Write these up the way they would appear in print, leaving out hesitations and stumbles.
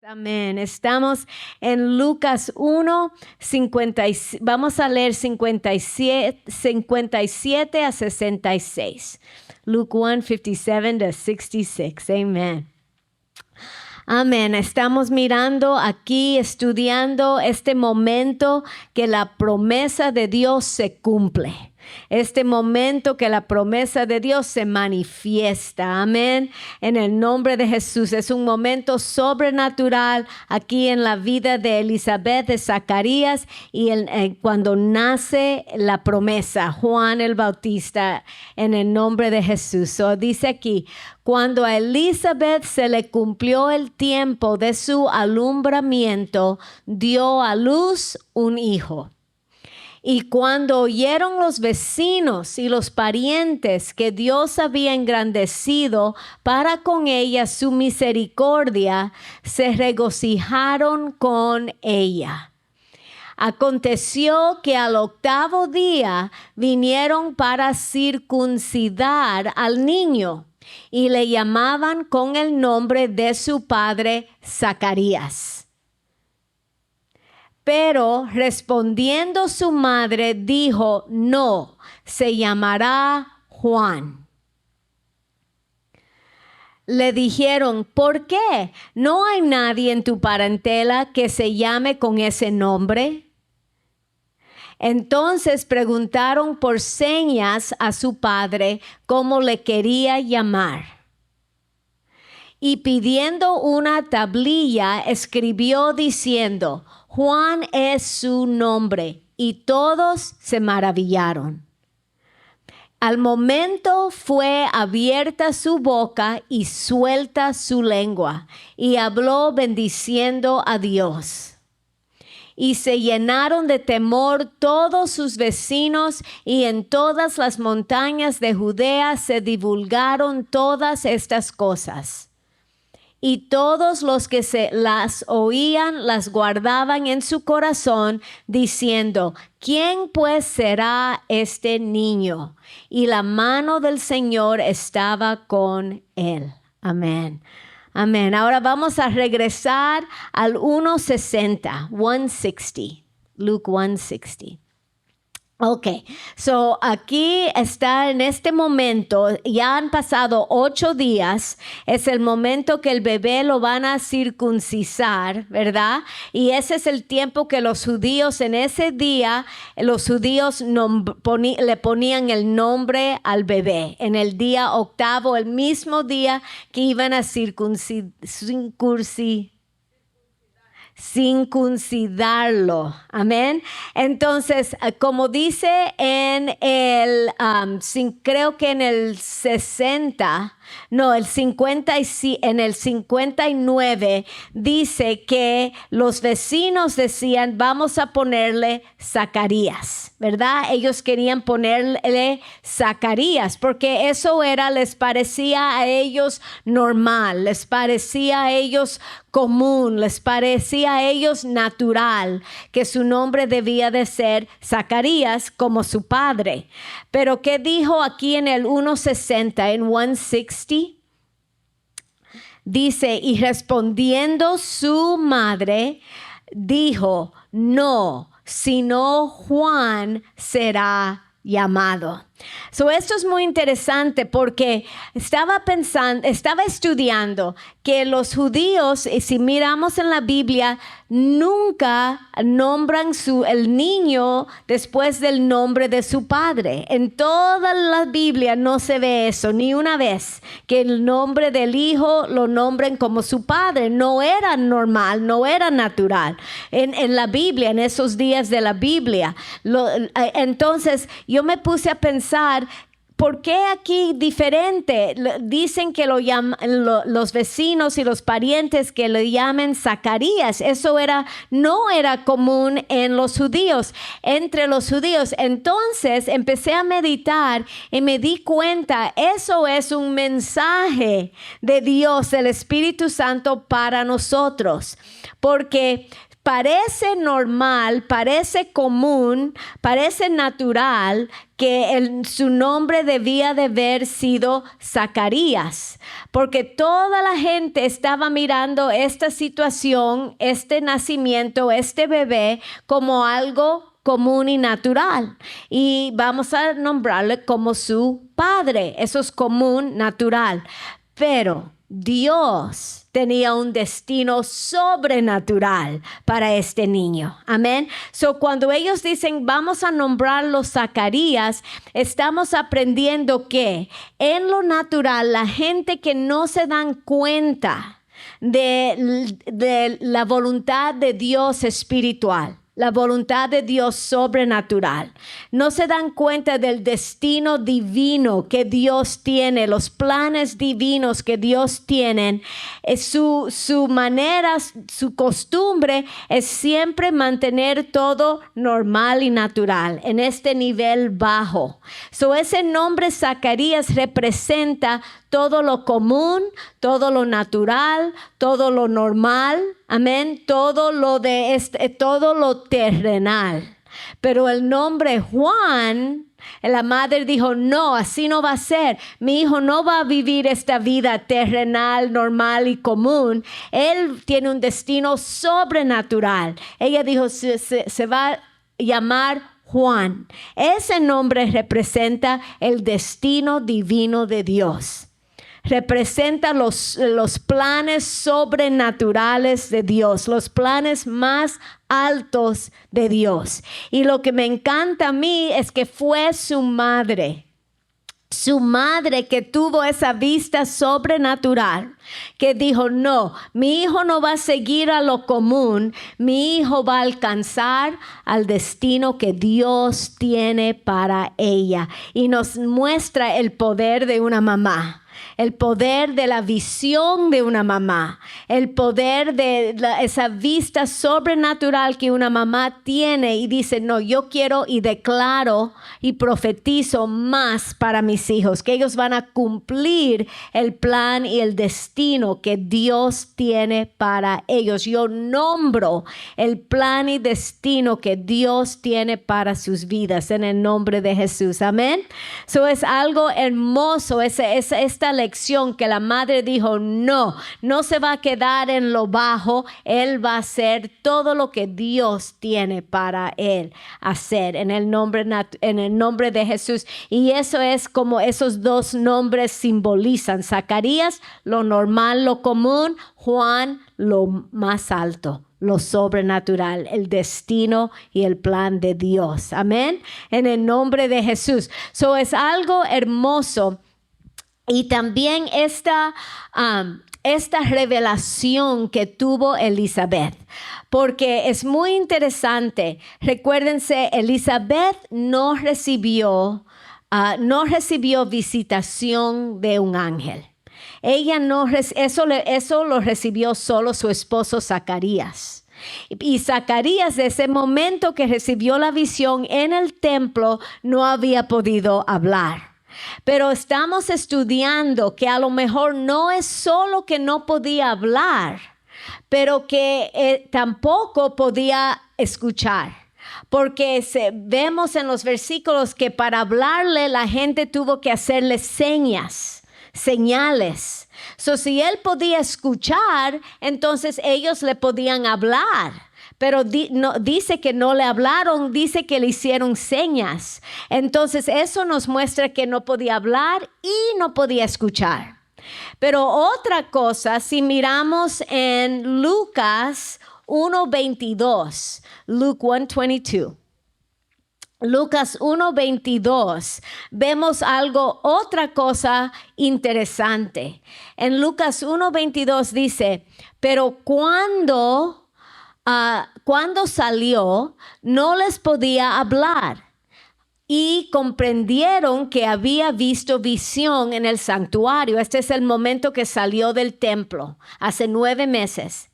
Amén. Estamos en Lucas 1, vamos a leer 57 a 66. Luke 1, 57 to 66. Amén. Amén. Estamos mirando aquí, estudiando este momento que la promesa de Dios se cumple. Este momento que la promesa de Dios se manifiesta. Amén. En el nombre de Jesús. Es un momento sobrenatural aquí en la vida de Elizabeth, de Zacarías y cuando nace la promesa, Juan el Bautista, en el nombre de Jesús. Dice aquí, cuando a Elizabeth se le cumplió el tiempo de su alumbramiento, dio a luz un hijo. Y cuando oyeron los vecinos y los parientes que Dios había engrandecido para con ella su misericordia, se regocijaron con ella. Aconteció que al 8º día vinieron para circuncidar al niño y le llamaban con el nombre de su padre Zacarías. Pero respondiendo su madre dijo, no, se llamará Juan. Le dijeron, ¿por qué? ¿No hay nadie en tu parentela que se llame con ese nombre? Entonces preguntaron por señas a su padre cómo le quería llamar. Y pidiendo una tablilla, escribió diciendo, Juan es su nombre, y todos se maravillaron. Al momento fue abierta su boca y suelta su lengua, y habló bendiciendo a Dios. Y se llenaron de temor todos sus vecinos, y en todas las montañas de Judea se divulgaron todas estas cosas. Y todos los que se las oían las guardaban en su corazón, diciendo, ¿quién pues será este niño? Y la mano del Señor estaba con él. Amén. Amén. Ahora vamos a regresar al 1:60. Luke 1:60. Ok, aquí está en este momento, ya han pasado 8 días, es el momento que el bebé lo van a circuncidar, ¿verdad? Y ese es el tiempo que los judíos en ese día, los judíos le ponían el nombre al bebé. En el día 8º, el mismo día que iban a circuncidarlo. Amén. Entonces, como dice en el, creo que en el 59, dice que los vecinos decían, vamos a ponerle Zacarías, ¿verdad? Ellos querían ponerle Zacarías porque eso les parecía a ellos normal, les parecía a ellos común, les parecía a ellos natural que su nombre debía de ser Zacarías como su padre. Pero ¿qué dijo aquí en el 1:60, en 1:60? Dice, y respondiendo su madre, dijo, no, sino Juan será llamado. Esto es muy interesante porque estaba estudiando que los judíos, si miramos en la Biblia, nunca nombran el niño después del nombre de su padre. En toda la Biblia no se ve eso ni una vez, que el nombre del hijo lo nombren como su padre. No era normal, no era natural en la Biblia, en esos días de la Biblia. Entonces yo me puse a pensar, ¿por qué aquí diferente? Dicen que los vecinos y los parientes que lo llamen Zacarías. Eso no era común en los judíos, entre los judíos. Entonces empecé a meditar y me di cuenta, eso es un mensaje de Dios, el Espíritu Santo para nosotros. Porque parece normal, parece común, parece natural que su nombre debía de haber sido Zacarías, porque toda la gente estaba mirando esta situación, este nacimiento, este bebé, como algo común y natural. Y vamos a nombrarle como su padre. Eso es común, natural. Pero Dios tenía un destino sobrenatural para este niño. Amén. So, cuando ellos dicen, vamos a nombrarlo Zacarías, estamos aprendiendo que en lo natural, la gente que no se dan cuenta de la voluntad de Dios espiritual, la voluntad de Dios sobrenatural, no se dan cuenta del destino divino que Dios tiene, los planes divinos que Dios tiene. Su manera, su costumbre es siempre mantener todo normal y natural en este nivel bajo. So, ese nombre Zacarías representa todo lo común, todo lo natural, todo lo normal, amén, todo lo terrenal. Pero el nombre Juan, la madre dijo, no, así no va a ser. Mi hijo no va a vivir esta vida terrenal, normal y común. Él tiene un destino sobrenatural. Ella dijo, se va a llamar Juan. Ese nombre representa el destino divino de Dios. Representa los planes sobrenaturales de Dios, los planes más altos de Dios. Y lo que me encanta a mí es que fue su madre que tuvo esa vista sobrenatural, que dijo, no, mi hijo no va a seguir a lo común, mi hijo va a alcanzar al destino que Dios tiene para ella. Y nos muestra el poder de una mamá. El poder de la visión de una mamá, el poder de esa vista sobrenatural que una mamá tiene y dice, no, yo quiero y declaro y profetizo más para mis hijos, que ellos van a cumplir el plan y el destino que Dios tiene para ellos. Yo nombro el plan y destino que Dios tiene para sus vidas en el nombre de Jesús. Amén. Eso es algo hermoso, esta lección que la madre dijo, no se va a quedar en lo bajo, él va a hacer todo lo que Dios tiene para él hacer en el nombre de Jesús. Y eso es como esos dos nombres simbolizan: Zacarías, lo normal, lo común; Juan, lo más alto, lo sobrenatural, el destino y el plan de Dios. Amén. En el nombre de Jesús. So, es algo hermoso. Y también esta revelación que tuvo Elizabeth, porque es muy interesante. Recuérdense, Elizabeth no recibió visitación de un ángel. Ella eso lo recibió solo su esposo Zacarías. Y Zacarías, de ese momento que recibió la visión en el templo, no había podido hablar. Pero estamos estudiando que a lo mejor no es solo que no podía hablar, pero que tampoco podía escuchar. Porque vemos en los versículos que para hablarle la gente tuvo que hacerle señales. So, si él podía escuchar, entonces ellos le podían hablar. Pero dice que no le hablaron, dice que le hicieron señas. Entonces eso nos muestra que no podía hablar y no podía escuchar. Pero otra cosa, si miramos en Lucas 1:22, Luke 1:22. Lucas 1:22, vemos otra cosa interesante. En Lucas 1:22 dice, pero cuando salió, no les podía hablar y comprendieron que había visto visión en el santuario. Este es el momento que salió del templo, hace 9 meses.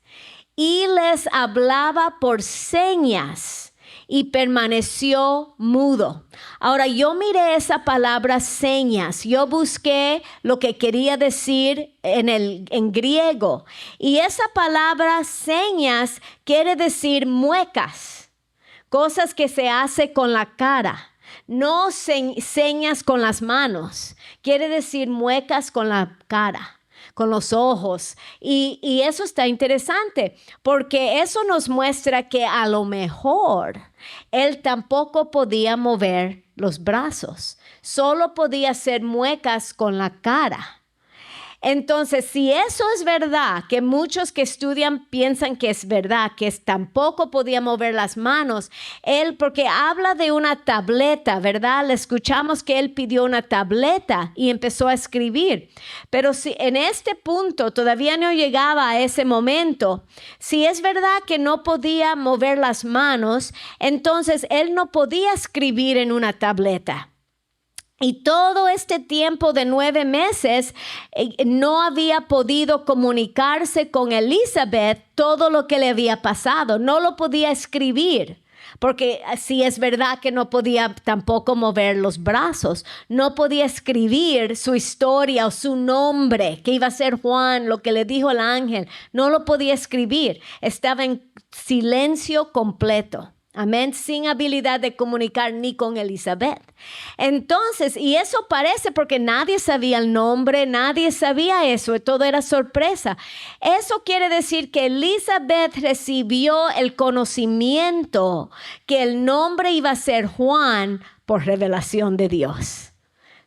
Y les hablaba por señas y permaneció mudo. Ahora yo miré esa palabra señas, yo busqué lo que quería decir en griego, y esa palabra señas quiere decir muecas, cosas que se hace con la cara. No señas con las manos, quiere decir muecas con la cara, con los ojos. Y eso está interesante, porque eso nos muestra que a lo mejor él tampoco podía mover los brazos, solo podía hacer muecas con la cara. Entonces, si eso es verdad, que muchos que estudian piensan que es verdad, que tampoco podía mover las manos, él, porque habla de una tableta, ¿verdad? Le escuchamos que él pidió una tableta y empezó a escribir. Pero si en este punto todavía no llegaba a ese momento, si es verdad que no podía mover las manos, entonces él no podía escribir en una tableta. Y todo este tiempo de 9 meses no había podido comunicarse con Elizabeth todo lo que le había pasado. No lo podía escribir, porque sí es verdad que no podía tampoco mover los brazos. No podía escribir su historia o su nombre, que iba a ser Juan, lo que le dijo el ángel. No lo podía escribir. Estaba en silencio completo. Amén, sin habilidad de comunicar ni con Elizabeth. Entonces, y eso parece porque nadie sabía el nombre, nadie sabía eso, todo era sorpresa. Eso quiere decir que Elizabeth recibió el conocimiento que el nombre iba a ser Juan por revelación de Dios.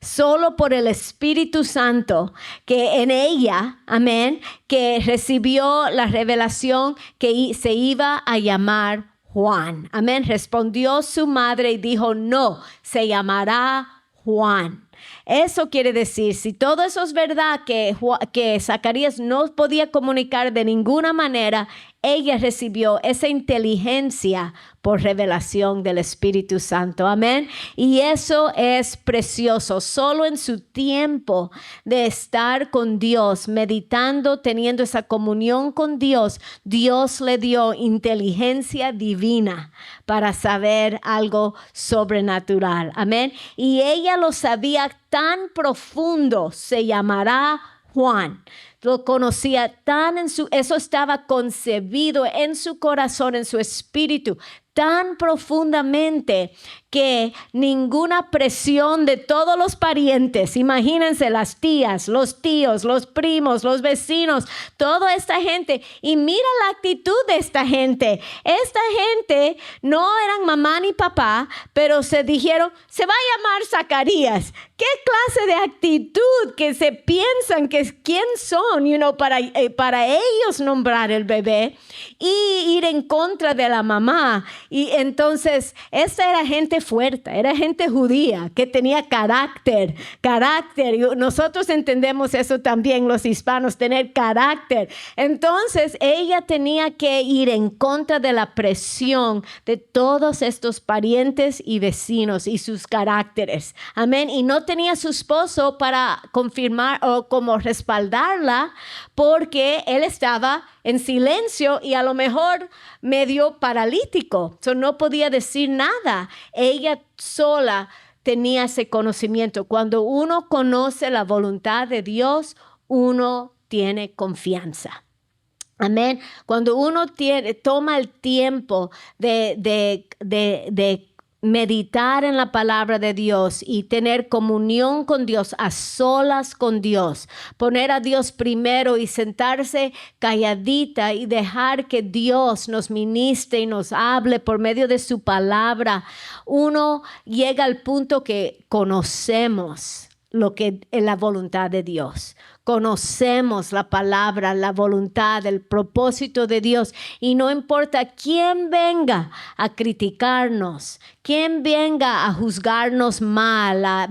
Solo por el Espíritu Santo que en ella, amén, que recibió la revelación que se iba a llamar Juan. Amén. Respondió su madre y dijo, no, se llamará Juan. Eso quiere decir, si todo eso es verdad, que Zacarías no podía comunicar de ninguna manera, ella recibió esa inteligencia por revelación del Espíritu Santo. Amén. Y eso es precioso. Solo en su tiempo de estar con Dios, meditando, teniendo esa comunión con Dios, Dios le dio inteligencia divina para saber algo sobrenatural. Amén. Y ella lo sabía tan profundo, se llamará Juan. Lo conocía tan eso estaba concebido en su corazón, en su espíritu, tan profundamente que ninguna presión de todos los parientes, imagínense las tías, los tíos, los primos, los vecinos, toda esta gente, y mira la actitud de esta gente. Esta gente no eran mamá ni papá, pero se dijeron, se va a llamar Zacarías. ¿Qué clase de actitud que se piensan que quién son, para ellos nombrar el bebé y ir en contra de la mamá? Y entonces, esta era gente fuerte, era gente judía que tenía carácter. Y nosotros entendemos eso también, los hispanos, tener carácter. Entonces, ella tenía que ir en contra de la presión de todos estos parientes y vecinos y sus caracteres. Amén. Y no tenía su esposo para confirmar o como respaldarla, porque él estaba en silencio y a lo mejor medio paralítico. No podía decir nada. Ella sola tenía ese conocimiento. Cuando uno conoce la voluntad de Dios, uno tiene confianza. Amén. Cuando uno toma el tiempo de meditar en la palabra de Dios y tener comunión con Dios, a solas con Dios, poner a Dios primero y sentarse calladita y dejar que Dios nos ministre y nos hable por medio de su palabra, uno llega al punto que conocemos lo que es la voluntad de Dios. Conocemos la palabra, la voluntad, el propósito de Dios, y no importa quién venga a criticarnos, quién venga a juzgarnos mal, a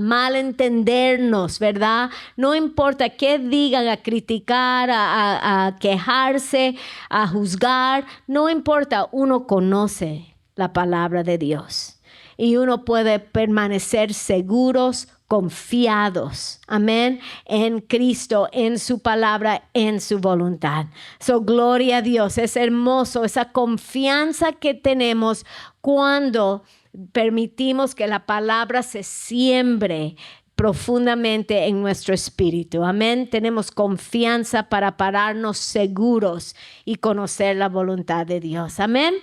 malentendernos, ¿verdad? No importa qué digan, a criticar, a quejarse, a juzgar, no importa, uno conoce la palabra de Dios y uno puede permanecer seguros, confiados, amén, en Cristo, en su palabra, en su voluntad. So, gloria a Dios, es hermoso esa confianza que tenemos cuando permitimos que la palabra se siembre profundamente en nuestro espíritu. Amén. Tenemos confianza para pararnos seguros y conocer la voluntad de Dios. Amén.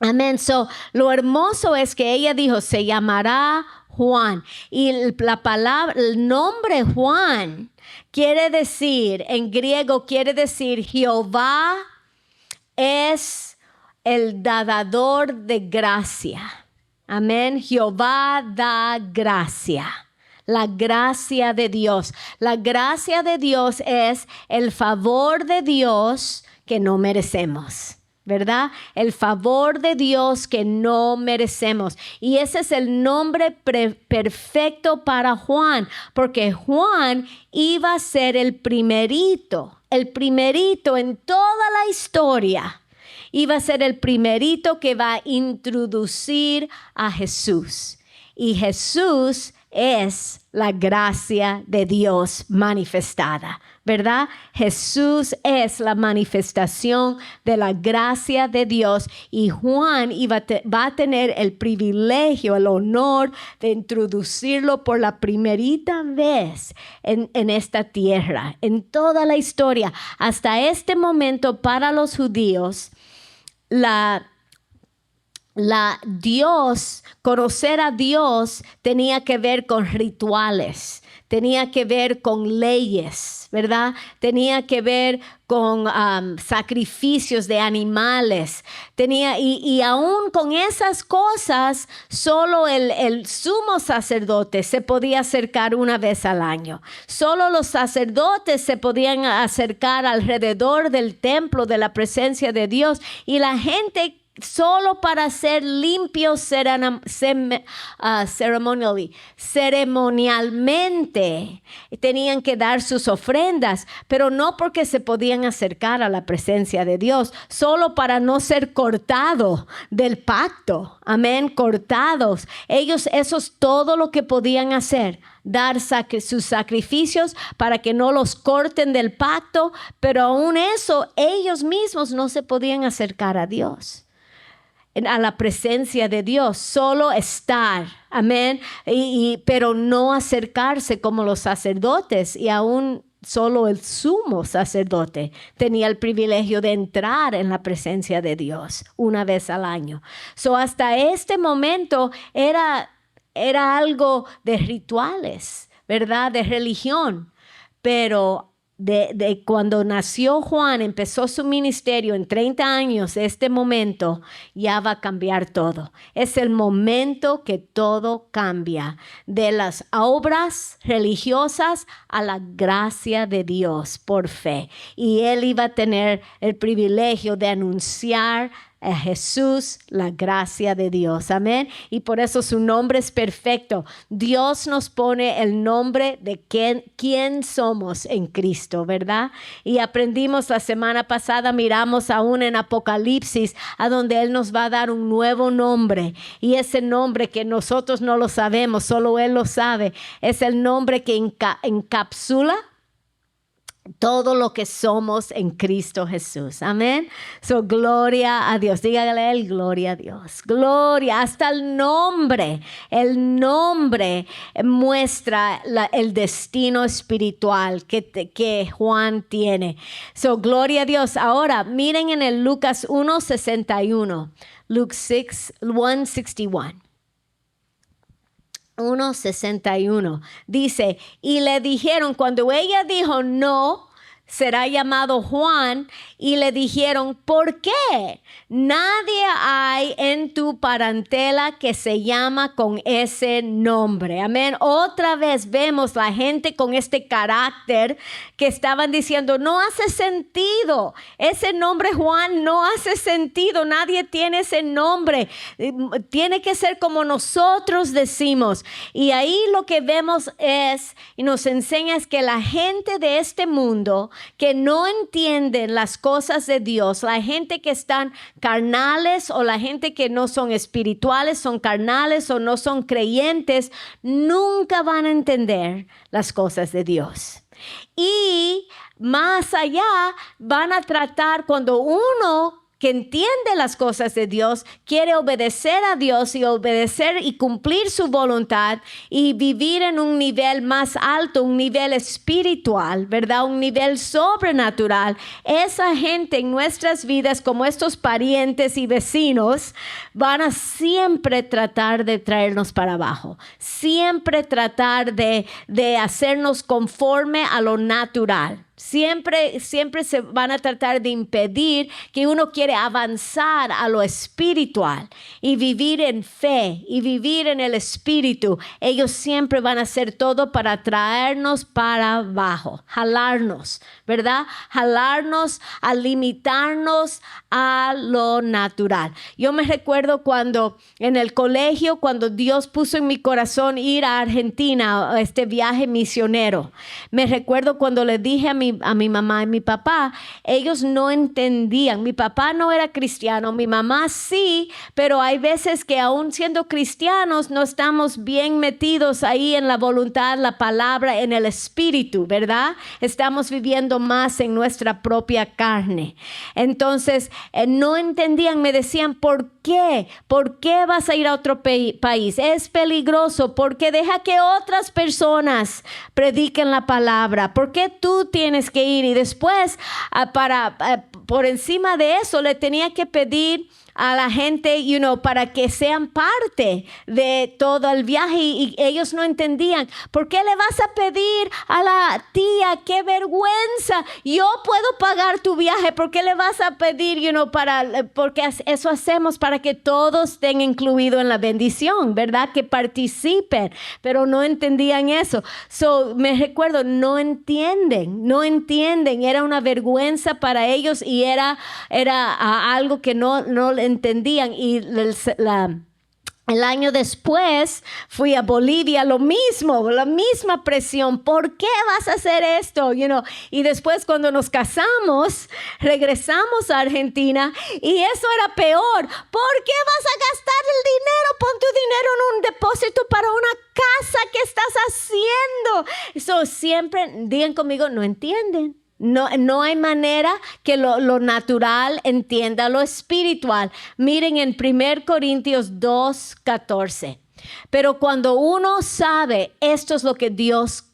Amén. So, lo hermoso es que ella dijo, se llamará Juan. Y la palabra, el nombre Juan quiere decir, en griego quiere decir, Jehová es el dador de gracia. Amén. Jehová da gracia. La gracia de Dios. La gracia de Dios es el favor de Dios que no merecemos, ¿verdad? El favor de Dios que no merecemos. Y ese es el nombre perfecto para Juan, porque Juan iba a ser el primerito en toda la historia. Iba a ser el primerito que va a introducir a Jesús. Y Jesús es la gracia de Dios manifestada, ¿verdad? Jesús es la manifestación de la gracia de Dios y Juan va a tener el privilegio, el honor de introducirlo por la primerita vez en esta tierra, en toda la historia. Hasta este momento para los judíos, conocer a Dios tenía que ver con rituales, tenía que ver con leyes, ¿verdad? Tenía que ver con sacrificios de animales. Y aún con esas cosas, solo el sumo sacerdote se podía acercar una vez al año. Solo los sacerdotes se podían acercar alrededor del templo de la presencia de Dios. Y la gente solo para ser limpios ceremonialmente tenían que dar sus ofrendas, pero no porque se podían acercar a la presencia de Dios, solo para no ser cortados del pacto. Amén, cortados. Ellos, eso es todo lo que podían hacer, dar sus sacrificios para que no los corten del pacto, pero aún eso, ellos mismos no se podían acercar a Dios, a la presencia de Dios, solo estar, amén, pero no acercarse como los sacerdotes, y aún solo el sumo sacerdote tenía el privilegio de entrar en la presencia de Dios una vez al año. So, hasta este momento era algo de rituales, ¿verdad? De religión, pero de cuando nació Juan, empezó su ministerio en 30 años, este momento ya va a cambiar todo. Es el momento que todo cambia, de las obras religiosas a la gracia de Dios por fe. Y él iba a tener el privilegio de anunciar a Jesús, la gracia de Dios. Amén. Y por eso su nombre es perfecto. Dios nos pone el nombre de quién somos en Cristo, ¿verdad? Y aprendimos la semana pasada, miramos aún en Apocalipsis, a donde Él nos va a dar un nuevo nombre. Y ese nombre que nosotros no lo sabemos, solo Él lo sabe, es el nombre que encapsula todo lo que somos en Cristo Jesús. Amén. So, gloria a Dios. Dígale a Él, gloria a Dios. Gloria, hasta el nombre muestra el destino espiritual que Juan tiene. So, gloria a Dios. Ahora, miren en el Lucas 1:61. Luke 1:61. 1:61 dice, y le dijeron, cuando ella dijo no, será llamado Juan, y le dijeron, ¿por qué? Nadie hay en tu parentela que se llama con ese nombre. Amén. Otra vez vemos la gente con este carácter que estaban diciendo, no hace sentido. Ese nombre Juan no hace sentido. Nadie tiene ese nombre. Tiene que ser como nosotros decimos. Y ahí lo que vemos es, y nos enseña es que la gente de este mundo que no entienden las cosas de Dios, la gente que están carnales o la gente que no son espirituales, son carnales o no son creyentes, nunca van a entender las cosas de Dios. Y más allá van a tratar cuando uno que entiende las cosas de Dios, quiere obedecer a Dios y obedecer y cumplir su voluntad y vivir en un nivel más alto, un nivel espiritual, ¿verdad? Un nivel sobrenatural. Esa gente en nuestras vidas, como estos parientes y vecinos, van a siempre tratar de traernos para abajo. Siempre tratar de hacernos conforme a lo natural. Siempre se van a tratar de impedir que uno quiere avanzar a lo espiritual y vivir en fe y vivir en el espíritu. Ellos siempre van a hacer todo para traernos para abajo, jalarnos, ¿verdad? Jalarnos a limitarnos a lo natural. Yo me recuerdo cuando en el colegio, cuando Dios puso en mi corazón ir a Argentina, a este viaje misionero. Me recuerdo cuando le dije a mi mamá y mi papá, ellos no entendían. Mi papá no era cristiano, mi mamá sí, pero hay veces que aún siendo cristianos no estamos bien metidos ahí en la voluntad, la palabra, en el espíritu, ¿verdad? Estamos viviendo más en nuestra propia carne. Entonces, no entendían, me decían, ¿por qué? ¿Por qué vas a ir a otro país? Es peligroso, porque deja que otras personas prediquen la palabra. ¿Por qué tú tienes que ir? Y después, por encima de eso, le tenía que pedir a la gente, para que sean parte de todo el viaje y ellos no entendían. ¿Por qué le vas a pedir a la tía? ¡Qué vergüenza! Yo puedo pagar tu viaje. ¿Por qué le vas a pedir, porque eso hacemos para que todos estén incluidos en la bendición, ¿verdad? Que participen, pero no entendían eso. Me recuerdo, no entienden. Era una vergüenza para ellos y era algo que no entendían. Y el año después fui a Bolivia, lo mismo, la misma presión. ¿Por qué vas a hacer esto? Y después cuando nos casamos, regresamos a Argentina y eso era peor. ¿Por qué vas a gastar el dinero? Pon tu dinero en un depósito para una casa. ¿Qué estás haciendo? Siempre digan conmigo, no entienden. No hay manera que lo natural entienda lo espiritual. Miren en 1 Corintios 2:14. Pero cuando uno sabe, esto es lo que Dios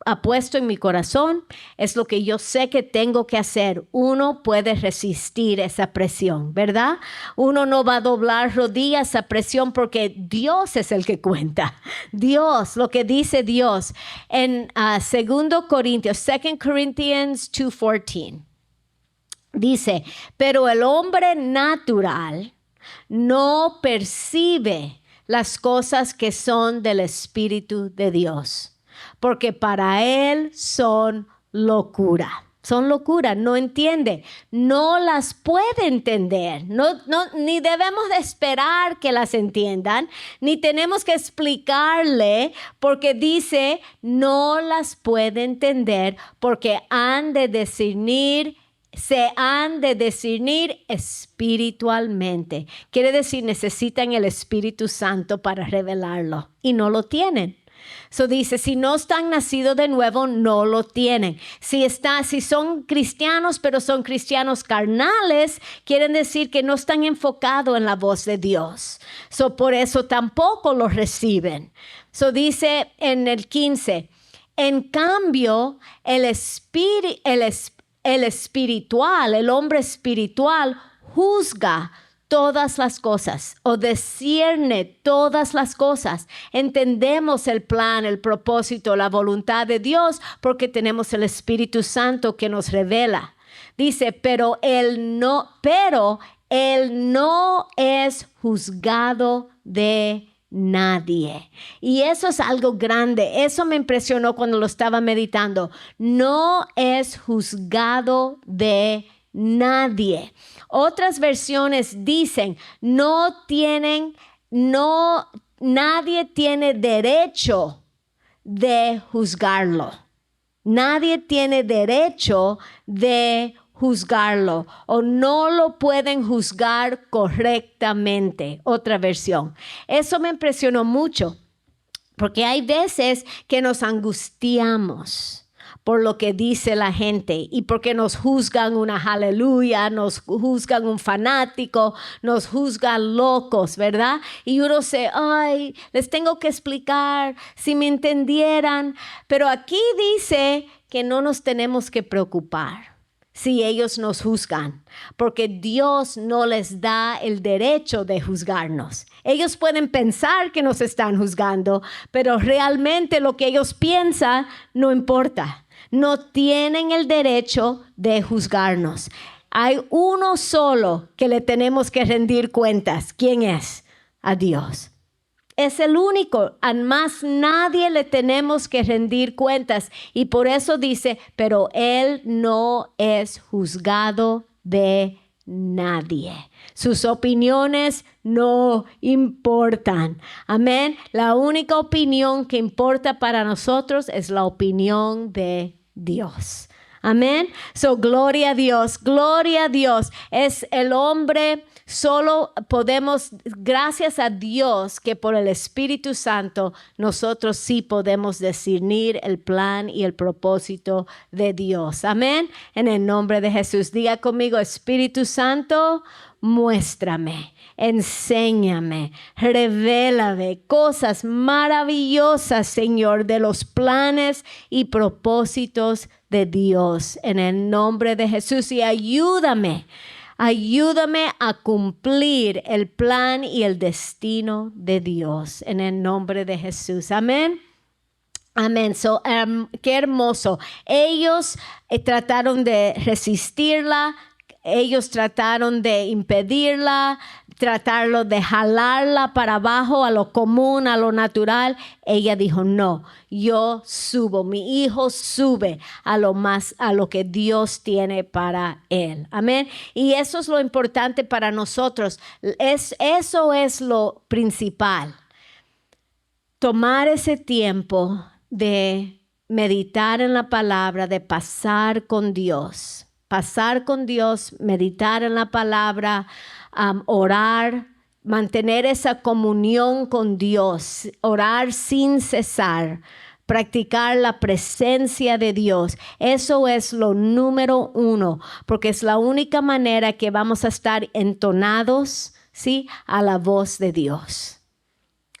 ha puesto en mi corazón, es lo que yo sé que tengo que hacer, uno puede resistir esa presión, ¿verdad? Uno no va a doblar rodillas a esa presión porque Dios es el que cuenta. Dios, lo que dice Dios en 2 Corintios 2 dice, pero el hombre natural no percibe las cosas que son del Espíritu de Dios, porque para él son locura. Son locura, no entiende, no las puede entender, ni debemos de esperar que las entiendan, ni tenemos que explicarle, porque dice, no las puede entender, porque se han de discernir espiritualmente. Quiere decir, necesitan el Espíritu Santo para revelarlo, y no lo tienen. Dice, si no están nacidos de nuevo, no lo tienen. Si son cristianos, pero son cristianos carnales, quieren decir que no están enfocados en la voz de Dios. Por eso tampoco lo reciben. Dice en el 15, en cambio, el espiritual, el hombre espiritual, juzga todas las cosas o discierne todas las cosas. Entendemos el plan, el propósito, la voluntad de Dios porque tenemos el Espíritu Santo que nos revela. Dice, pero él no es juzgado de nadie. Y eso es algo grande. Eso me impresionó cuando lo estaba meditando. No es juzgado de nadie. Otras versiones dicen, nadie tiene derecho de juzgarlo. Nadie tiene derecho de juzgarlo o no lo pueden juzgar correctamente. Otra versión. Eso me impresionó mucho porque hay veces que nos angustiamos por lo que dice la gente y porque nos juzgan una aleluya, nos juzgan un fanático, nos juzgan locos, ¿verdad? Y uno dice, ay, les tengo que explicar si me entendieran. Pero aquí dice que no nos tenemos que preocupar si ellos nos juzgan, porque Dios no les da el derecho de juzgarnos. Ellos pueden pensar que nos están juzgando, pero realmente lo que ellos piensan no importa. No tienen el derecho de juzgarnos. Hay uno solo que le tenemos que rendir cuentas. ¿Quién es? A Dios. Es el único. A más nadie le tenemos que rendir cuentas. Y por eso dice, pero Él no es juzgado de nadie. Sus opiniones no importan. Amén. La única opinión que importa para nosotros es la opinión de Dios. Amén. So, gloria a Dios, gloria a Dios. Es el hombre, solo podemos, gracias a Dios, que por el Espíritu Santo nosotros sí podemos discernir el plan y el propósito de Dios. Amén. En el nombre de Jesús, diga conmigo, Espíritu Santo, muéstrame, enséñame, revélame cosas maravillosas, Señor, de los planes y propósitos de Dios en el nombre de Jesús, y ayúdame a cumplir el plan y el destino de Dios en el nombre de Jesús. Amén. Amén. So, qué hermoso. Ellos trataron de resistirla. Ellos trataron de impedirla, tratarlo de jalarla para abajo a lo común, a lo natural. Ella dijo, no, yo subo, mi hijo sube a lo que Dios tiene para él. Amén. Y eso es lo importante para nosotros. Eso es lo principal. Tomar ese tiempo de meditar en la palabra, de pasar con Dios. Pasar con Dios, meditar en la palabra, orar, mantener esa comunión con Dios, orar sin cesar, practicar la presencia de Dios. Eso es lo número uno, porque es la única manera que vamos a estar entonados, ¿sí?, a la voz de Dios,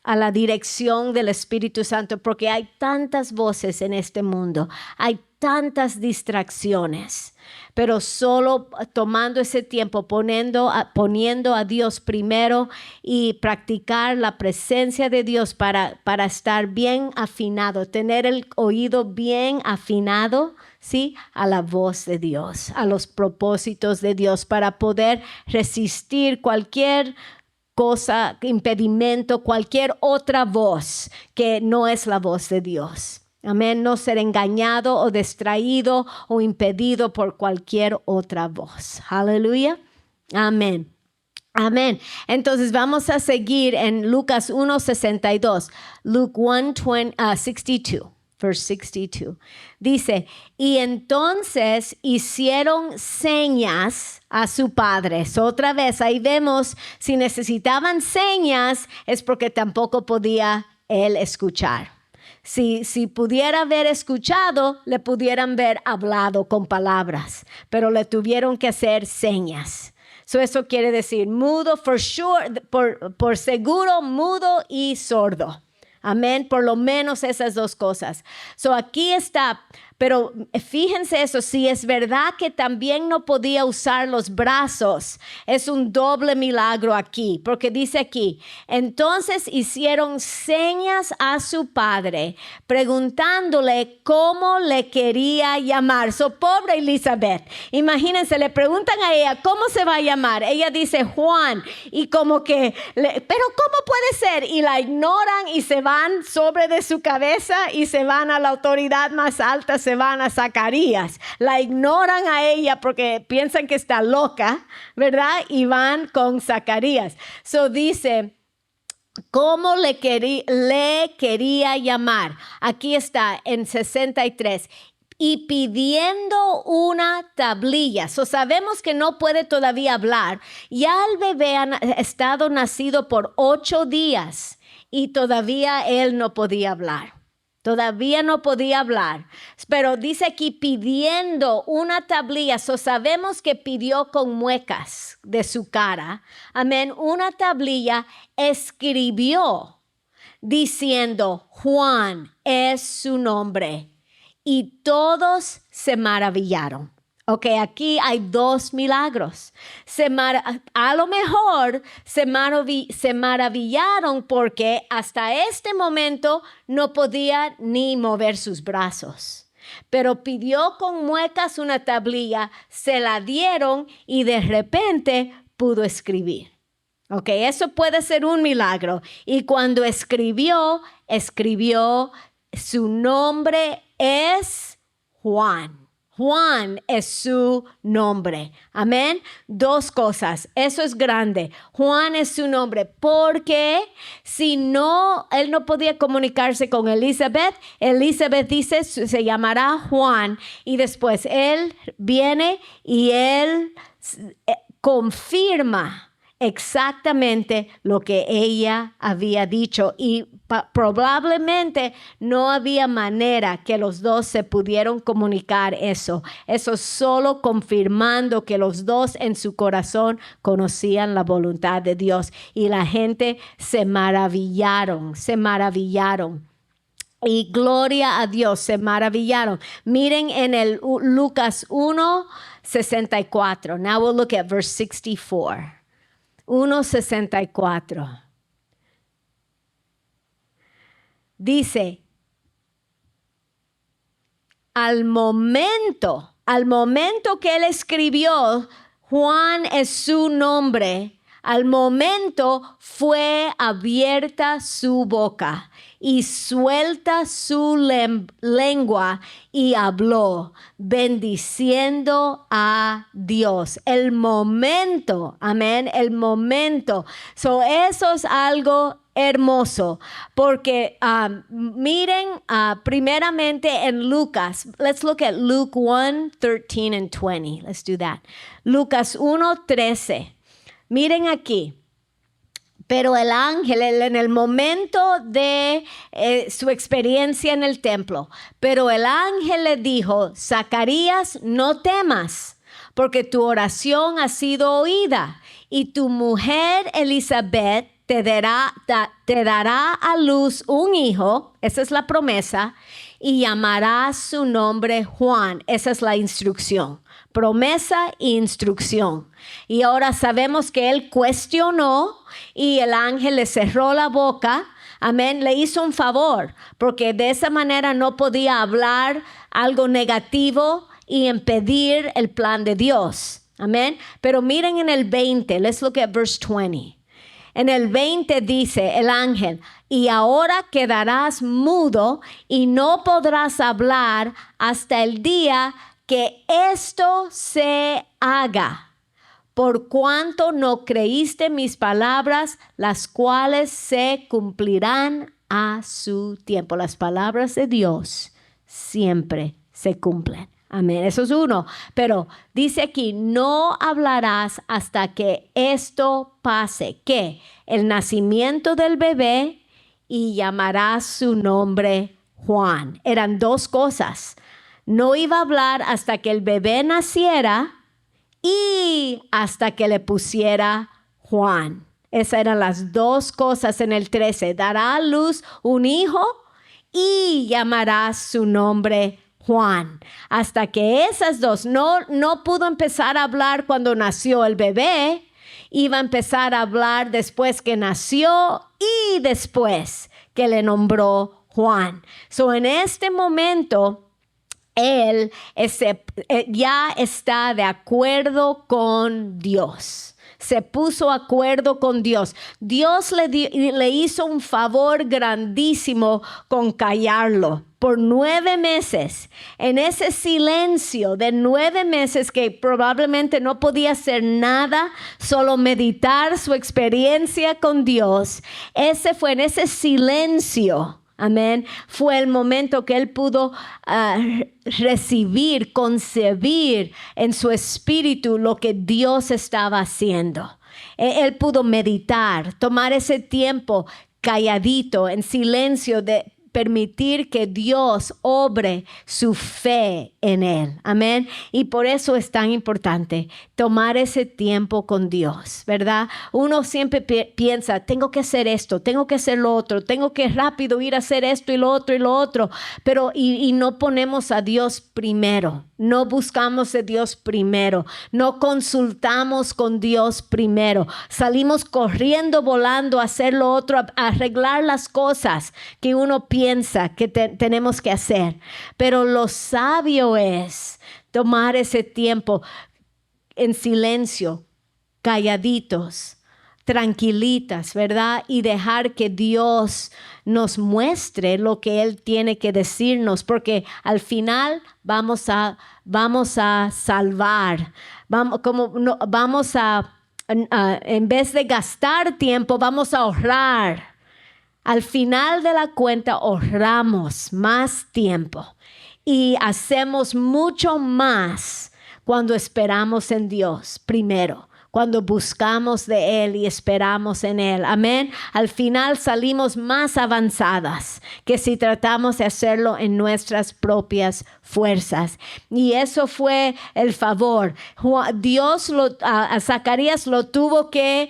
a la dirección del Espíritu Santo, porque hay tantas voces en este mundo, hay tantas distracciones, pero solo tomando ese tiempo, poniendo a Dios primero y practicar la presencia de Dios para estar bien afinado, tener el oído bien afinado, ¿sí?, a la voz de Dios, a los propósitos de Dios, para poder resistir cualquier cosa, impedimento, cualquier otra voz que no es la voz de Dios. Amén. No ser engañado o distraído o impedido por cualquier otra voz. Aleluya. Amén. Amén. Entonces vamos a seguir en Lucas 1:62. Luke 1:62. Verse 62. Dice, y entonces hicieron señas a su padre. Otra vez, ahí vemos, si necesitaban señas, es porque tampoco podía él escuchar. Si pudiera haber escuchado, le pudieran haber hablado con palabras, pero le tuvieron que hacer señas. Eso quiere decir mudo, for sure, por seguro, mudo y sordo. Amén, por lo menos esas dos cosas. Aquí está, pero fíjense eso, si es verdad que también no podía usar los brazos, es un doble milagro aquí, porque dice aquí, entonces hicieron señas a su padre, preguntándole cómo le quería llamar. Pobre Elizabeth, imagínense, le preguntan a ella, ¿cómo se va a llamar? Ella dice Juan, y como que, pero ¿cómo puede ser? Y la ignoran y se van sobre de su cabeza y se van a la autoridad más alta, se van a Zacarías. La ignoran a ella porque piensan que está loca, ¿verdad? Y van con Zacarías. Dice, ¿cómo le quería llamar? Aquí está en 63. y pidiendo una tablilla. Sabemos que no puede todavía hablar. Ya el bebé ha estado nacido por 8 días y todavía él no podía hablar. Todavía no podía hablar. Pero dice aquí pidiendo una tablilla. Sabemos que pidió con muecas de su cara. Amén. Una tablilla escribió diciendo, Juan es su nombre. Y todos se maravillaron. Ok, aquí hay 2 milagros. A lo mejor se maravillaron porque hasta este momento no podía ni mover sus brazos. Pero pidió con muecas una tablilla, se la dieron y de repente pudo escribir. Ok, eso puede ser un milagro. Y cuando escribió su nombre es Juan. Juan es su nombre. Amén. 2 cosas. Eso es grande. Juan es su nombre porque si no, él no podía comunicarse con Elizabeth. Elizabeth dice, se llamará Juan. Y después él viene y él confirma exactamente lo que ella había dicho y probablemente no había manera que los 2 se pudieron comunicar eso solo confirmando que los 2 en su corazón conocían la voluntad de Dios y la gente se maravillaron y gloria a Dios, se maravillaron. Miren en el Lucas 1:64. Now we'll look at verse 64. 1:64. Dice, al momento que él escribió, Juan es su nombre, al momento fue abierta su boca y suelta su lengua y habló, bendiciendo a Dios. El momento, amén, el momento. Eso es algo hermoso, porque miren primeramente en Lucas. Let's look at Luke 1:13 and 20. Let's do that. Lucas 1:13. Miren aquí. Pero el ángel, en el momento de su experiencia en el templo, pero el ángel le dijo, Zacarías, no temas, porque tu oración ha sido oída, y tu mujer Elizabeth te dará a luz un hijo, esa es la promesa, y llamará su nombre Juan. Esa es la instrucción. Promesa e instrucción. Y ahora sabemos que él cuestionó y el ángel le cerró la boca. Amén. Le hizo un favor porque de esa manera no podía hablar algo negativo y impedir el plan de Dios. Amén. Pero miren en el 20. Let's look at verse 20. En el 20 dice el ángel, y ahora quedarás mudo y no podrás hablar hasta el día que esto se haga, por cuanto no creíste mis palabras, las cuales se cumplirán a su tiempo. Las palabras de Dios siempre se cumplen. Amén. Eso es uno. Pero dice aquí, no hablarás hasta que esto pase. ¿Qué? El nacimiento del bebé y llamarás su nombre Juan. Eran 2 cosas. No iba a hablar hasta que el bebé naciera y hasta que le pusiera Juan. Esas eran las 2 cosas en el 13. Dará a luz un hijo y llamará su nombre Juan. Hasta que esas 2, no pudo empezar a hablar cuando nació el bebé, iba a empezar a hablar después que nació y después que le nombró Juan. En este momento, él ya está de acuerdo con Dios. Se puso de acuerdo con Dios. Dios le hizo un favor grandísimo con callarlo por 9 meses. En ese silencio de 9 meses que probablemente no podía hacer nada, solo meditar su experiencia con Dios. Ese fue en ese silencio. Amén. Fue el momento que él pudo recibir, concebir en su espíritu lo que Dios estaba haciendo. Él pudo meditar, tomar ese tiempo calladito, en silencio, de permitir que Dios obre su fe en él. Amén. Y por eso es tan importante tomar ese tiempo con Dios, ¿verdad? Uno siempre piensa, tengo que hacer esto, tengo que hacer lo otro, tengo que rápido ir a hacer esto y lo otro, pero y no ponemos a Dios primero. No buscamos a Dios primero, no consultamos con Dios primero. Salimos corriendo, volando a hacer lo otro, a arreglar las cosas que uno piensa que tenemos que hacer. Pero lo sabio es tomar ese tiempo en silencio, calladitos, tranquilitas, ¿verdad? Y dejar que Dios nos muestre lo que Él tiene que decirnos, porque al final vamos a salvar, en vez de gastar tiempo, vamos a ahorrar. Al final de la cuenta ahorramos más tiempo y hacemos mucho más cuando esperamos en Dios primero, cuando buscamos de Él y esperamos en Él. Amén. Al final salimos más avanzadas que si tratamos de hacerlo en nuestras propias fuerzas. Y eso fue el favor. Dios a Zacarías lo tuvo que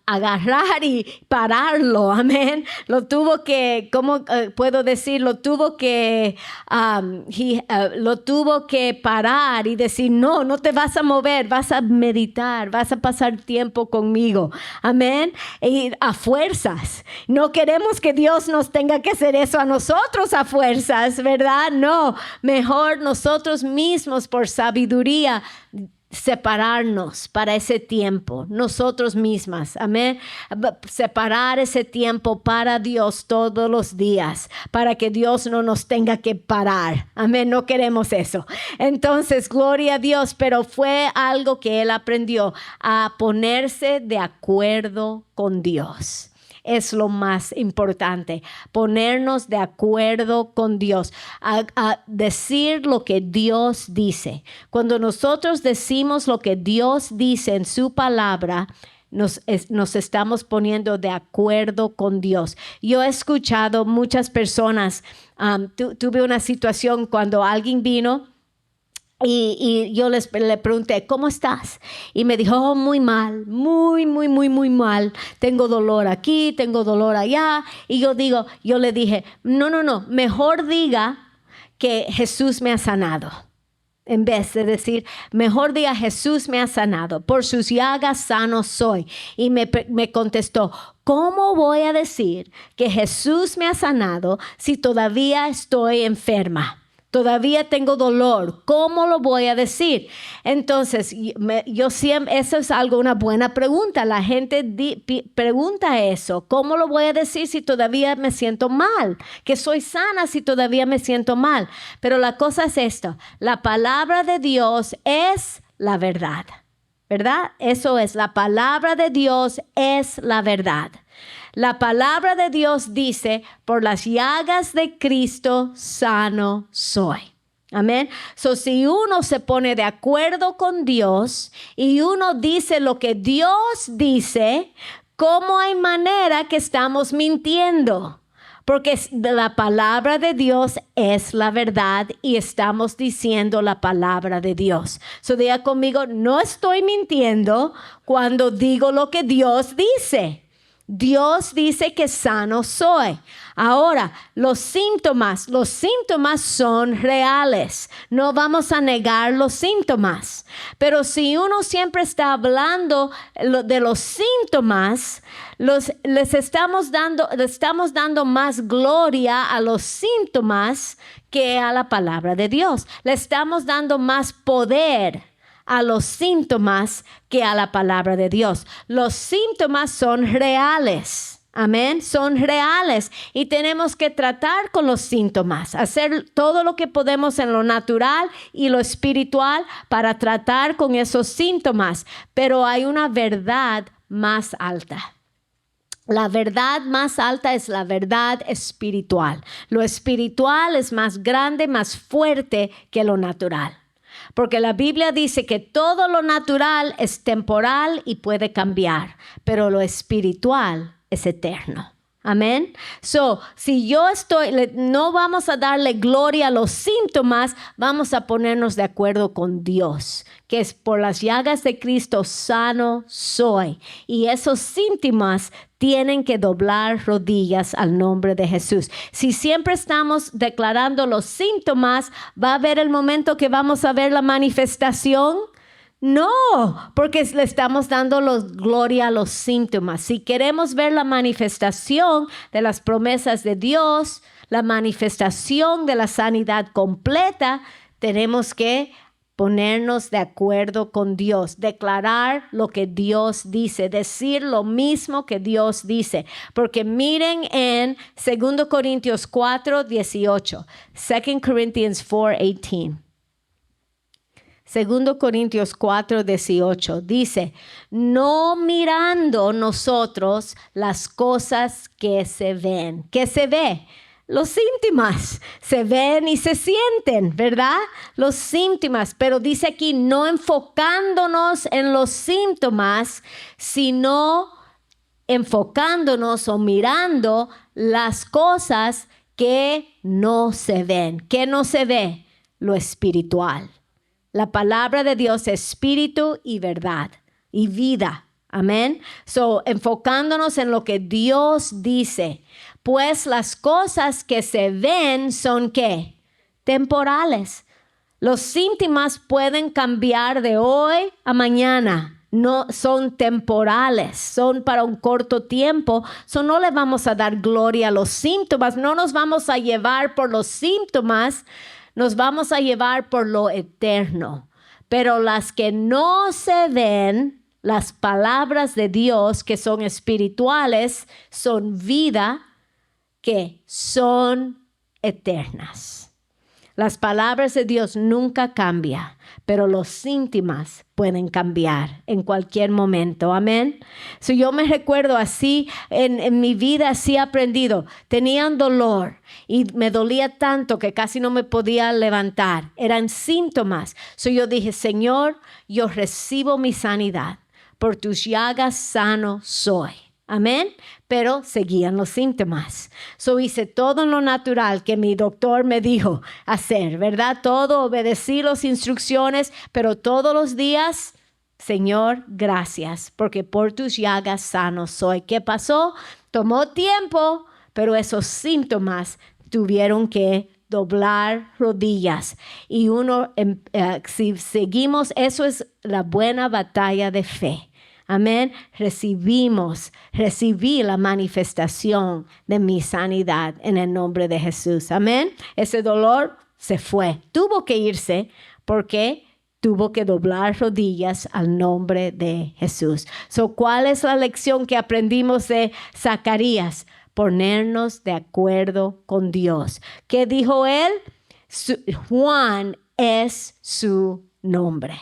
agarrar y pararlo, amén. Lo tuvo que, ¿cómo puedo decir? Lo tuvo que parar y decir, no te vas a mover, vas a meditar, vas a pasar tiempo conmigo, amén. Y a fuerzas. No queremos que Dios nos tenga que hacer eso a nosotros a fuerzas, ¿verdad? No, mejor nosotros mismos por sabiduría separarnos para ese tiempo, nosotros mismas, amén. Separar ese tiempo para Dios todos los días, para que Dios no nos tenga que parar, amén. No queremos eso. Entonces, gloria a Dios, pero fue algo que él aprendió, a ponerse de acuerdo con Dios. Es lo más importante, ponernos de acuerdo con Dios, a decir lo que Dios dice. Cuando nosotros decimos lo que Dios dice en su palabra, nos estamos poniendo de acuerdo con Dios. Yo he escuchado muchas personas, tuve una situación cuando alguien vino y yo le pregunté, ¿cómo estás? Y me dijo, muy mal, muy mal. Tengo dolor aquí, tengo dolor allá. Y yo le dije, no, mejor diga que Jesús me ha sanado. En vez de decir, mejor diga, Jesús me ha sanado. Por sus llagas sano soy. Y me contestó, ¿cómo voy a decir que Jesús me ha sanado si todavía estoy enferma? Todavía tengo dolor. ¿Cómo lo voy a decir? Entonces, yo siempre, eso es una buena pregunta. La gente pregunta eso. ¿Cómo lo voy a decir si todavía me siento mal? Que soy sana si todavía me siento mal. Pero la cosa es esto. La palabra de Dios es la verdad. ¿Verdad? Eso es. La palabra de Dios es la verdad. La palabra de Dios dice, por las llagas de Cristo sano soy. Amén. So, si uno se pone de acuerdo con Dios y uno dice lo que Dios dice, ¿cómo hay manera que estamos mintiendo? Porque la palabra de Dios es la verdad y estamos diciendo la palabra de Dios. So, diga conmigo, no estoy mintiendo cuando digo lo que Dios dice. Dios dice que sano soy. Ahora, los síntomas son reales. No vamos a negar los síntomas. Pero si uno siempre está hablando de los síntomas, le estamos dando más gloria a los síntomas que a la palabra de Dios. Le estamos dando más poder a los síntomas que a la palabra de Dios. Los síntomas son reales. Amén. Son reales y tenemos que tratar con los síntomas, hacer todo lo que podemos en lo natural y lo espiritual para tratar con esos síntomas. Pero hay una verdad más alta. La verdad más alta es la verdad espiritual. Lo espiritual es más grande, más fuerte que lo natural. Porque la Biblia dice que todo lo natural es temporal y puede cambiar, pero lo espiritual es eterno. Amén. Si no vamos a darle gloria a los síntomas, vamos a ponernos de acuerdo con Dios, que es por las llagas de Cristo sano soy. Y esos síntomas tienen que doblar rodillas al nombre de Jesús. Si siempre estamos declarando los síntomas, ¿va a haber el momento que vamos a ver la manifestación? No, porque le estamos dando gloria a los síntomas. Si queremos ver la manifestación de las promesas de Dios, la manifestación de la sanidad completa, tenemos que ponernos de acuerdo con Dios, declarar lo que Dios dice, decir lo mismo que Dios dice. Porque miren en 2 Corintios 4:18, 2 Corinthians 4:18. 2 Corintios 4:18 dice, no mirando nosotros las cosas que se ven. ¿Qué se ve? Los síntomas se ven y se sienten, ¿verdad? Los síntomas, pero dice aquí, no enfocándonos en los síntomas, sino enfocándonos o mirando las cosas que no se ven. ¿Qué no se ve? Lo espiritual. La palabra de Dios es espíritu y verdad y vida. Amén. Enfocándonos en lo que Dios dice. Pues las cosas que se ven son ¿qué? Temporales. Los síntomas pueden cambiar de hoy a mañana. Son temporales, son para un corto tiempo. No le vamos a dar gloria a los síntomas. No nos vamos a llevar por los síntomas. Nos vamos a llevar por lo eterno. Pero las que no se ven, las palabras de Dios que son espirituales, son vida, que son eternas. Las palabras de Dios nunca cambian, pero los síntomas pueden cambiar en cualquier momento. Amén. Yo me recuerdo así, en mi vida así he aprendido. Tenía un dolor y me dolía tanto que casi no me podía levantar. Eran síntomas. Yo dije, Señor, yo recibo mi sanidad. Por tus llagas sano soy. Amén. Pero seguían los síntomas. Hice todo lo natural que mi doctor me dijo hacer, ¿verdad? Todo, obedecí las instrucciones, pero todos los días, Señor, gracias, porque por tus llagas sano soy. ¿Qué pasó? Tomó tiempo, pero esos síntomas tuvieron que doblar rodillas. Y si seguimos, eso es la buena batalla de fe. Amén. Recibí la manifestación de mi sanidad en el nombre de Jesús. Amén. Ese dolor se fue. Tuvo que irse porque tuvo que doblar rodillas al nombre de Jesús. ¿Cuál es la lección que aprendimos de Zacarías? Ponernos de acuerdo con Dios. ¿Qué dijo él? Juan es su nombre.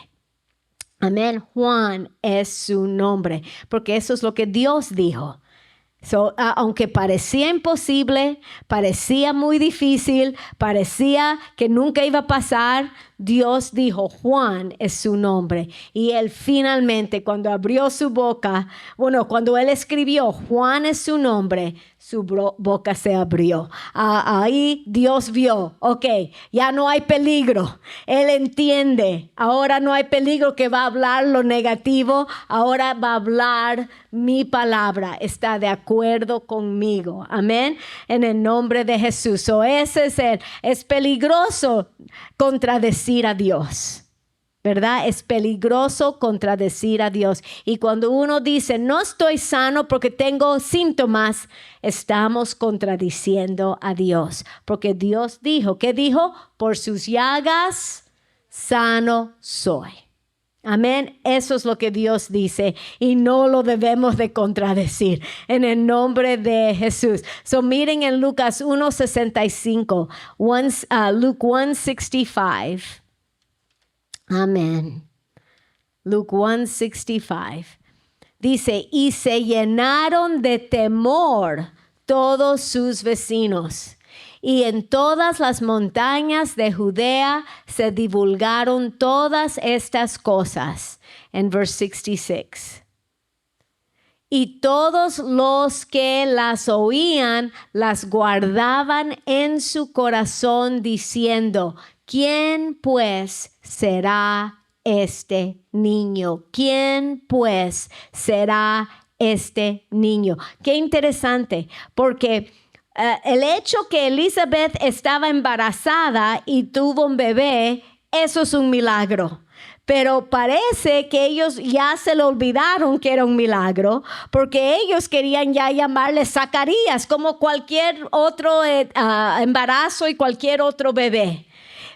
Amén. Juan es su nombre, porque eso es lo que Dios dijo. Aunque parecía imposible, parecía muy difícil, parecía que nunca iba a pasar, Dios dijo, Juan es su nombre. Y él finalmente, cuando abrió su boca, cuando él escribió, Juan es su nombre, su boca se abrió. Ahí Dios vio, ok, ya no hay peligro. Él entiende, ahora no hay peligro que va a hablar lo negativo, ahora va a hablar mi palabra. Está de acuerdo conmigo. Amén. En el nombre de Jesús. Es peligroso contradecir a Dios. ¿Verdad? Es peligroso contradecir a Dios. Y cuando uno dice, no estoy sano porque tengo síntomas, estamos contradiciendo a Dios. Porque Dios dijo, ¿qué dijo? Por sus llagas, sano soy. Amén. Eso es lo que Dios dice y no lo debemos de contradecir en el nombre de Jesús. Miren en Lucas 1:65, Luke 1:65. Amén. Luke 1:65. Dice, y se llenaron de temor todos sus vecinos. Y en todas las montañas de Judea se divulgaron todas estas cosas. En verse 66. Y todos los que las oían las guardaban en su corazón diciendo, ¿quién pues será este niño? ¿Quién pues será este niño? Qué interesante, porque el hecho que Elizabeth estaba embarazada y tuvo un bebé, eso es un milagro. Pero parece que ellos ya se le olvidaron que era un milagro, porque ellos querían ya llamarle Zacarías, como cualquier otro embarazo y cualquier otro bebé.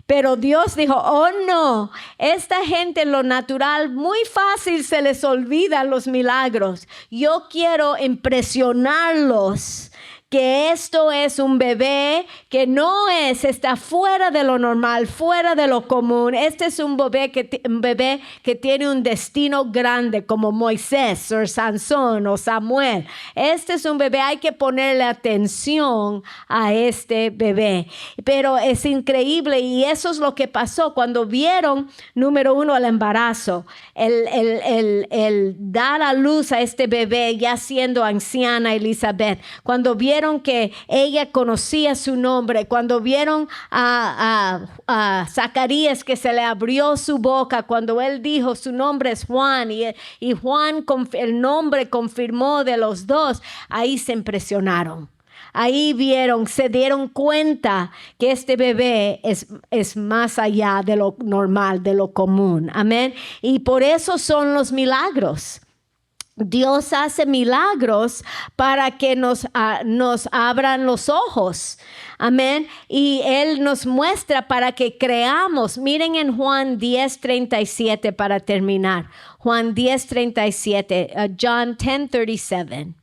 Pero Dios dijo, oh no, esta gente en lo natural muy fácil se les olvidan los milagros. Yo quiero impresionarlos. Que esto es un bebé que no está fuera de lo normal, fuera de lo común. Este es un bebé que tiene un destino grande como Moisés o Sansón o Samuel. Este es un bebé, hay que ponerle atención a este bebé. Pero es increíble y eso es lo que pasó cuando vieron, número uno, el embarazo, el dar a luz a este bebé ya siendo anciana Elizabeth. Cuando vieron que ella conocía su nombre, cuando vieron a Zacarías que se le abrió su boca, cuando él dijo su nombre es Juan y Juan el nombre confirmó de los dos, ahí se impresionaron. Ahí vieron, se dieron cuenta que este bebé es más allá de lo normal, de lo común. Amén. Y por eso son los milagros. Dios hace milagros para que nos abran los ojos. Amén. Y Él nos muestra para que creamos. Miren en Juan 10:37 para terminar. Juan 10:37, John 10:37.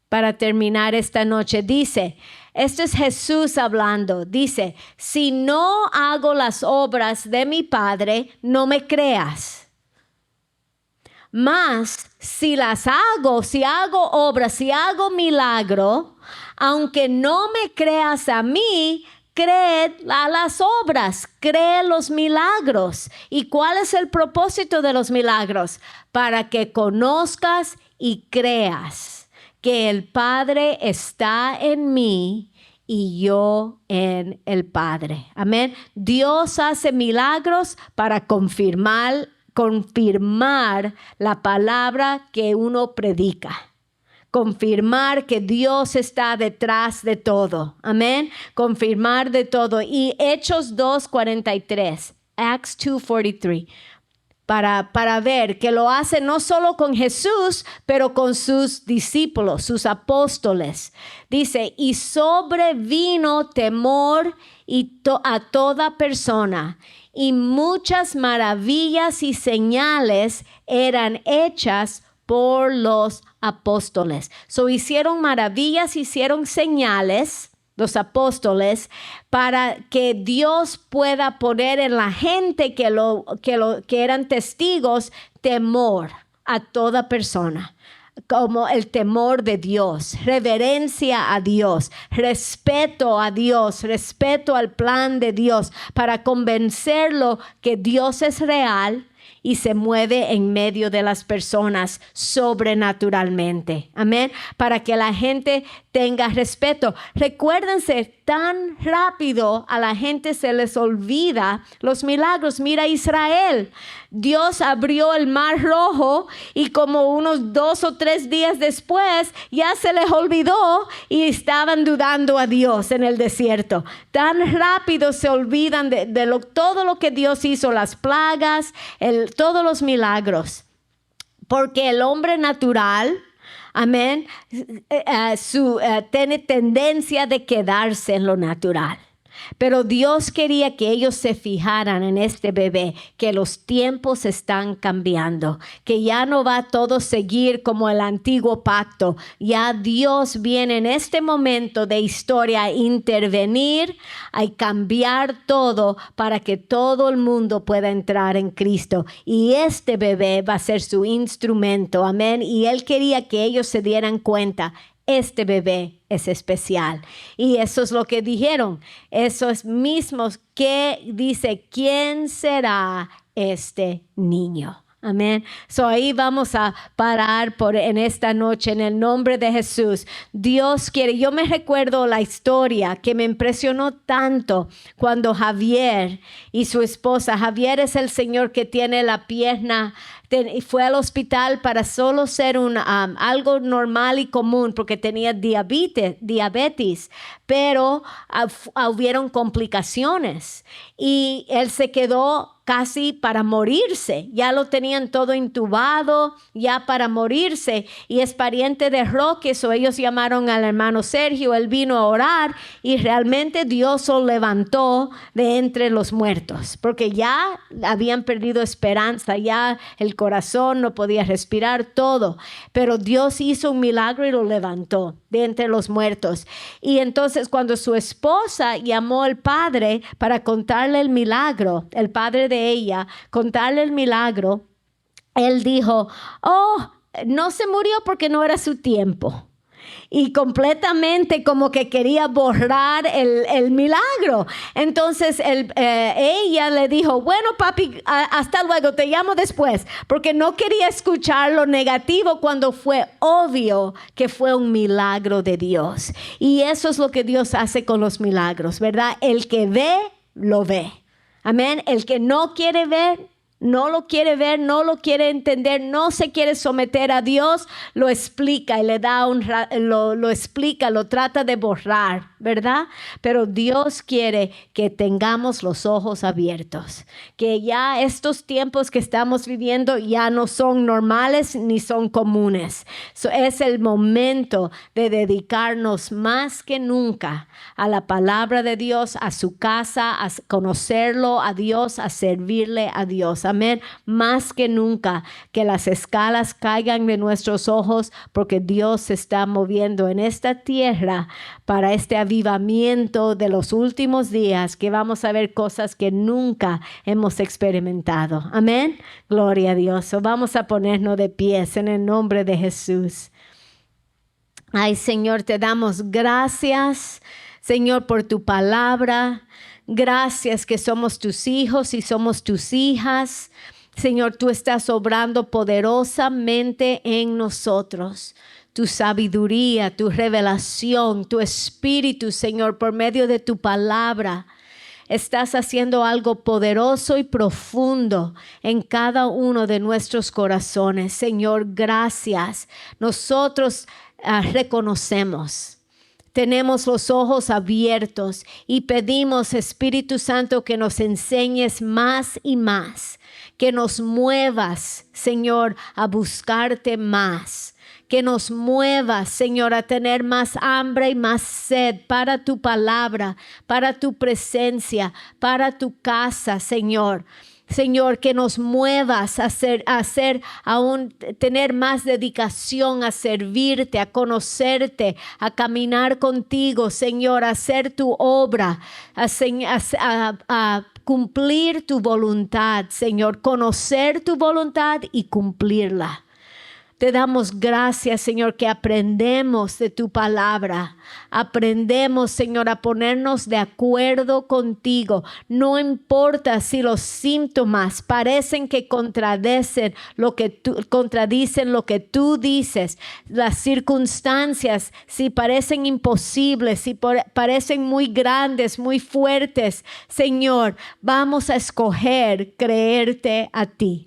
Para terminar esta noche. Dice, este es Jesús hablando. Dice, si no hago las obras de mi Padre, no me creas. Mas si las hago, si hago obras, si hago milagro, aunque no me creas a mí, cree a las obras, cree los milagros. ¿Y cuál es el propósito de los milagros? Para que conozcas y creas que el Padre está en mí y yo en el Padre. Amén. Dios hace milagros para confirmar la palabra que uno predica. Confirmar que Dios está detrás de todo. Amén. Confirmar de todo. Y Hechos 2:43. Acts 2:43. Para ver que lo hace no solo con Jesús, pero con sus discípulos, sus apóstoles. Dice, y sobrevino temor a toda persona. Y muchas maravillas y señales eran hechas por los apóstoles. Hicieron maravillas, hicieron señales, los apóstoles, para que Dios pueda poner en la gente que eran testigos temor a toda persona. Como el temor de Dios, reverencia a Dios, respeto a Dios, respeto al plan de Dios, para convencerlo que Dios es real y se mueve en medio de las personas sobrenaturalmente. Amén. Para que la gente tenga respeto. Recuérdense, tan rápido a la gente se les olvida los milagros. Mira Israel. Dios abrió el mar rojo y como unos 2 o 3 días después ya se les olvidó y estaban dudando a Dios en el desierto. Tan rápido se olvidan de todo lo que Dios hizo, las plagas, todos los milagros. Porque el hombre natural, amén, tiene tendencia de quedarse en lo natural. Pero Dios quería que ellos se fijaran en este bebé, que los tiempos están cambiando, que ya no va todo a seguir como el antiguo pacto. Ya Dios viene en este momento de historia a intervenir, a cambiar todo para que todo el mundo pueda entrar en Cristo. Y este bebé va a ser su instrumento, amén. Y Él quería que ellos se dieran cuenta. Este bebé es especial. Y eso es lo que dijeron. Eso es mismo que dice, ¿quién será este niño? Amén. So ahí vamos a parar en esta noche en el nombre de Jesús. Dios quiere. Yo me recuerdo la historia que me impresionó tanto cuando Javier y su esposa, Javier es el señor que tiene la pierna, fue al hospital para solo ser algo normal y común porque tenía diabetes, pero hubieron complicaciones y él se quedó casi para morirse. Ya lo tenían todo intubado, ya para morirse. Y es pariente de Roque, so ellos llamaron al hermano Sergio, él vino a orar y realmente Dios lo levantó de entre los muertos, porque ya habían perdido esperanza, ya el corazón no podía respirar, todo. Pero Dios hizo un milagro y lo levantó de entre los muertos. Y entonces cuando su esposa llamó al padre para contarle el milagro, el padre de ella, contarle el milagro, él dijo, no se murió porque no era su tiempo. Y completamente como que quería borrar el milagro. Entonces ella le dijo, bueno papi, hasta luego, te llamo después, porque no quería escuchar lo negativo cuando fue obvio que fue un milagro de Dios. Y eso es lo que Dios hace con los milagros, ¿verdad? El que ve, lo ve. Amén. El que no quiere ver, no lo quiere ver, no lo quiere entender, no se quiere someter a Dios, lo explica y le da lo explica, lo trata de borrar, ¿verdad? Pero Dios quiere que tengamos los ojos abiertos, que ya estos tiempos que estamos viviendo ya no son normales ni son comunes. Es el momento de dedicarnos más que nunca a la palabra de Dios, a su casa, a conocerlo a Dios, a servirle a Dios. Amén. Más que nunca que las escalas caigan de nuestros ojos, porque Dios se está moviendo en esta tierra para este avivamiento de los últimos días, que vamos a ver cosas que nunca hemos experimentado. Amén. Gloria a Dios. Vamos a ponernos de pies en el nombre de Jesús. Ay, Señor, te damos gracias, Señor, por tu palabra. Gracias que somos tus hijos y somos tus hijas. Señor, tú estás obrando poderosamente en nosotros. Tu sabiduría, tu revelación, tu espíritu, Señor, por medio de tu palabra. Estás haciendo algo poderoso y profundo en cada uno de nuestros corazones. Señor, gracias. Nosotros reconocemos. Tenemos los ojos abiertos y pedimos, Espíritu Santo, que nos enseñes más y más, que nos muevas, Señor, a buscarte más, que nos muevas, Señor, a tener más hambre y más sed para tu palabra, para tu presencia, para tu casa, Señor. Señor, que nos muevas a tener más dedicación a servirte, a conocerte, a caminar contigo, Señor, a hacer tu obra, a cumplir tu voluntad, Señor, conocer tu voluntad y cumplirla. Te damos gracias, Señor, que aprendemos de tu palabra. Aprendemos, Señor, a ponernos de acuerdo contigo. No importa si los síntomas parecen que contradicen lo que tú dices. Las circunstancias, si parecen imposibles, si parecen muy grandes, muy fuertes. Señor, vamos a escoger creerte a ti.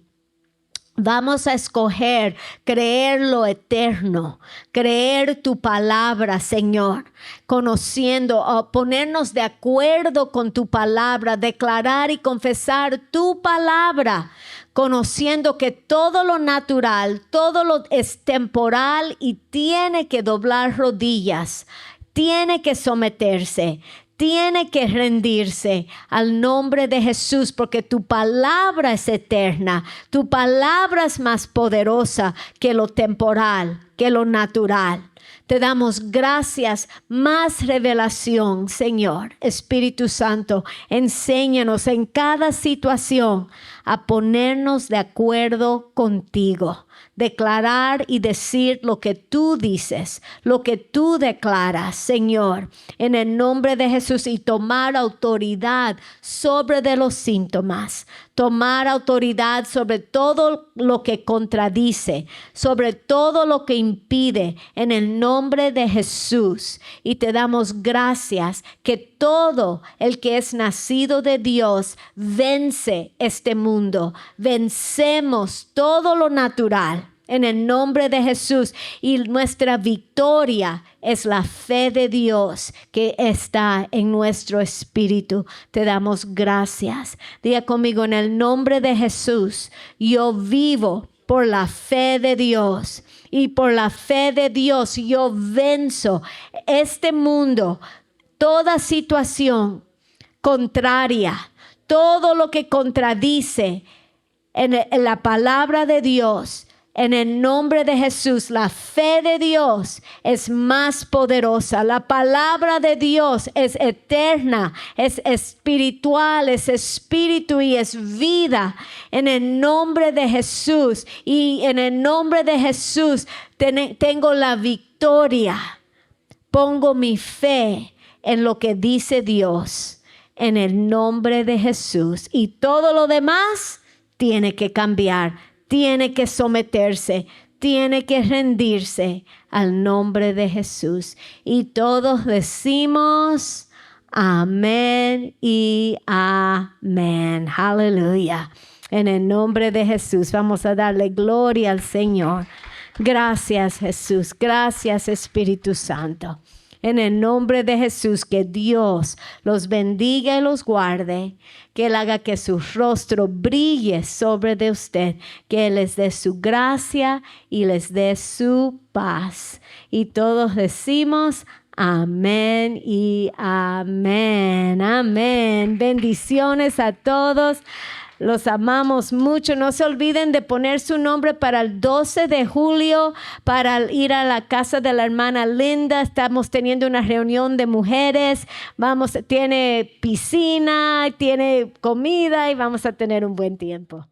Vamos a escoger creer lo eterno, creer tu palabra, Señor, conociendo, ponernos de acuerdo con tu palabra, declarar y confesar tu palabra, conociendo que todo lo natural, todo lo es temporal y tiene que doblar rodillas, tiene que someterse. tiene que rendirse al nombre de Jesús, porque tu palabra es eterna. Tu palabra es más poderosa que lo temporal, que lo natural. Te damos gracias, más revelación, Señor. Espíritu Santo, enséñanos en cada situación a ponernos de acuerdo contigo. Declarar y decir lo que tú dices, lo que tú declaras, Señor, en el nombre de Jesús, y tomar autoridad sobre de los síntomas, tomar autoridad sobre todo lo que contradice, sobre todo lo que impide, en el nombre de Jesús. Y te damos gracias que todo el que es nacido de Dios vence este mundo. Vencemos todo lo natural en el nombre de Jesús, y nuestra victoria es la fe de Dios que está en nuestro espíritu. Te damos gracias. Diga conmigo: en el nombre de Jesús, yo vivo por la fe de Dios, y por la fe de Dios yo venzo este mundo, toda situación contraria, todo lo que contradice en la palabra de Dios. En el nombre de Jesús, la fe de Dios es más poderosa. La palabra de Dios es eterna, es espiritual, es espíritu y es vida. En el nombre de Jesús, y en el nombre de Jesús tengo la victoria. Pongo mi fe en lo que dice Dios, en el nombre de Jesús. Y todo lo demás tiene que cambiar. Tiene que someterse, tiene que rendirse al nombre de Jesús. Y todos decimos amén y amén. Aleluya. En el nombre de Jesús vamos a darle gloria al Señor. Gracias, Jesús. Gracias, Espíritu Santo. En el nombre de Jesús, que Dios los bendiga y los guarde, que Él haga que su rostro brille sobre de usted, que Él les dé su gracia y les dé su paz. Y todos decimos amén y amén. Amén. Bendiciones a todos. Los amamos mucho. No se olviden de poner su nombre para el 12 de julio, para ir a la casa de la hermana Linda. Estamos teniendo una reunión de mujeres. Tiene piscina, tiene comida y vamos a tener un buen tiempo.